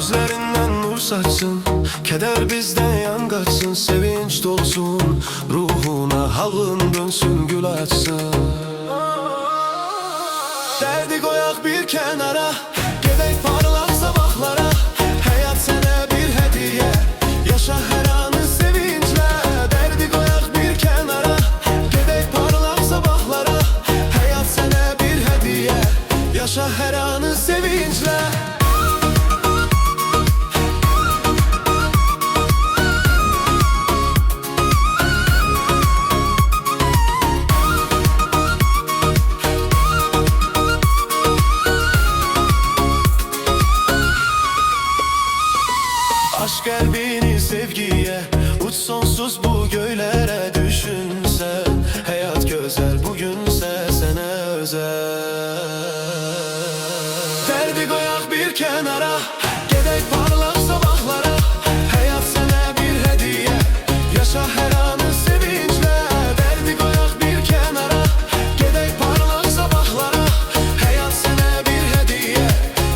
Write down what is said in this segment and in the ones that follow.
Gözlerinden nur saçsın, keder bizden yan kaçsın. Sevinç dolsun ruhuna, halın dönsün, gül açsın. Derdi koyak bir kenara, gedek parlak sabahlara. Hayat sana bir hediye, yaşa her anı sevinçle. Derdi koyak bir kenara, gedek parlak sabahlara. Hayat sana bir hediye, yaşa her anı sevinçle. Aşk kalbini sevgiye, uç sonsuz bu göylere. Düşünsen hayat güzel, bugünse sana özel. Derdi koyak bir kenara, gedek parlak sabahlara. Hayat sana bir hediye, yaşa her anı sevinçle. Derdi koyak bir kenara, gedek parlak sabahlara. Hayat sana bir hediye,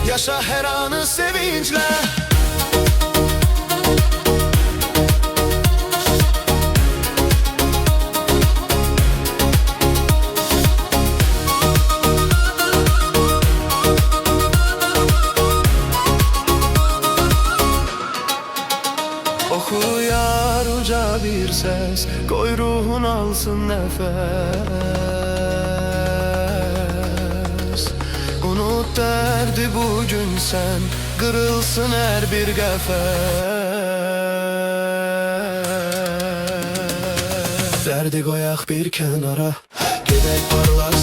yaşa her anı sevinçle. Oku yar uca bir ses, koy ruhun alsın nefes. Unut derdi bugün sen, kırılsın her bir kafes. Derdi koyak bir kenara, gedek parlak